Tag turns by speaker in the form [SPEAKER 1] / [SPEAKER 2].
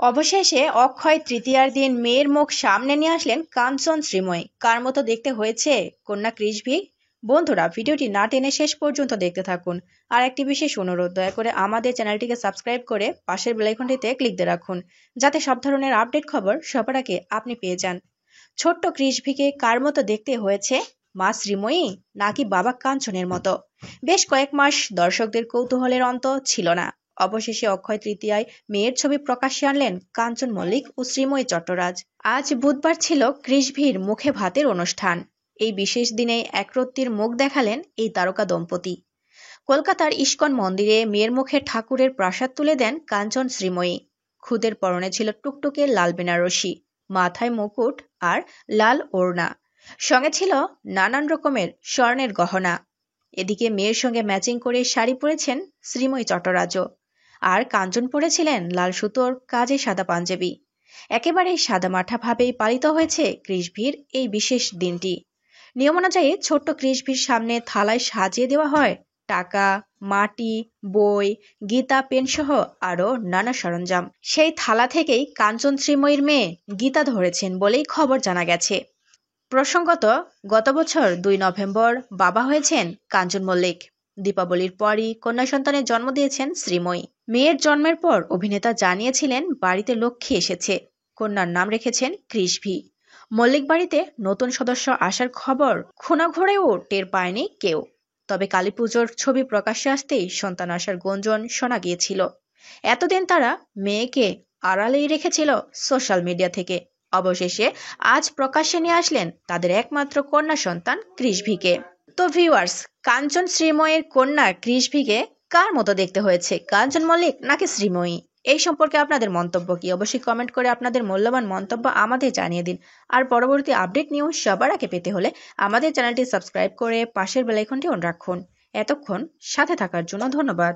[SPEAKER 1] অবশেষে অক্ষয় তৃতীয়ার দিন মেয়ের মুখ সামনে নিয়ে আসলেন কাঞ্চন শ্রীময়ী। কার মতো দেখতে হয়েছে কন্যা কৃষভি? বন্ধুরা, ভিডিওটি না টেনে শেষ পর্যন্ত দেখতে থাকুন। আর একটি বিশেষ অনুরোধ, দয়া করে আমাদের চ্যানেলটিকে সাবস্ক্রাইব করে পাশের বেল আইকনটিতে ক্লিক দিয়ে রাখুন, যাতে সব ধরনের আপডেট খবর সবার আগে আপনি পেয়ে যান। ছোট্ট কৃষভিকে কার মতো দেখতে হয়েছে? মা শ্রীময়ী নাকি বাবা কাঞ্চনের মতো? বেশ কয়েক মাস দর্শকদের কৌতূহলের অন্ত ছিল না। অবশেষে অক্ষয় তৃতীয়ায় মেয়ের ছবি প্রকাশ্যে আনলেন কাঞ্চন মল্লিক ও শ্রীময়ী চট্টরাজ। আজ বুধবার ছিল কৃষভির মুখে ভাতের অনুষ্ঠান। এই বিশেষ দিনে একরত্তির মুখ দেখালেন এই তারকা দম্পতি। কলকাতার ইস্কন মন্দিরে মেয়ের মুখে ঠাকুরের প্রসাদ তুলে দেন কাঞ্চন শ্রীময়ী। খুদের পরনে ছিল টুকটুকে লাল বেনারসি, মাথায় মুকুট আর লাল ওড়না, সঙ্গে ছিল নানান রকমের স্বর্ণের গহনা। এদিকে মেয়ের সঙ্গে ম্যাচিং করে শাড়ি পরেছেন শ্রীময়ী চট্টরাজও, আর কাঞ্চন পরেছিলেন লাল সুতোর কাজে সাদা পাঞ্জাবি। একেবারে সাদামাঠা ভাবেই পালিত হয়েছে কৃষভির এই বিশেষ দিনটি। নিয়ম অনুযায়ী ছোট্ট কৃষভির সামনে থালায় সাজিয়ে দেওয়া হয় টাকা, মাটি, বই, গীতা, পেন সহ আরো নানা সরঞ্জাম। সেই থালা থেকেই কাঞ্চন শ্রীময়ীর মেয়ে গীতা ধরেছেন বলেই খবর জানা গেছে। প্রসঙ্গত, গত বছর 2 নভেম্বর বাবা হয়েছেন কাঞ্চন মল্লিক। দীপাবলির পরই কন্যা সন্তানের জন্ম দিয়েছেন শ্রীময়ী। মেয়ের জন্মের পর অভিনেতা জানিয়েছিলেন বাড়িতে লক্ষ্মী এসেছে। কন্যার নাম রেখেছেন কৃষভি। মল্লিক বাড়িতে নতুন সদস্য আসার খবর খুনাঘরেও টের পায়নি কেউ। তবে কালীপুজোর ছবি প্রকাশ্যে আসতেই সন্তান আসার গুঞ্জন শোনা গিয়েছিল। এতদিন তারা মেয়েকে আড়ালেই রেখেছিল সোশ্যাল মিডিয়া থেকে। অবশেষে আজ প্রকাশ্যে নিয়ে আসলেন তাদের একমাত্র কন্যা সন্তান কৃষভিকে। তো ভিউয়ার্স, কাঞ্চন শ্রীময়ীর কন্যা কৃষভিকে কার মতো দেখতে হয়েছে, কাঞ্চন মল্লিক নাকি শ্রীময়ী? এই সম্পর্কে আপনাদের মন্তব্য কি? অবশ্যই কমেন্ট করে আপনাদের মূল্যবান মন্তব্য আমাদের জানিয়ে দিন। আর পরবর্তী আপডেট নিউজ সবার আগে পেতে হলে আমাদের চ্যানেলটি সাবস্ক্রাইব করে পাশের বেল আইকনটি অন রাখুন। এতক্ষণ সাথে থাকার জন্য ধন্যবাদ।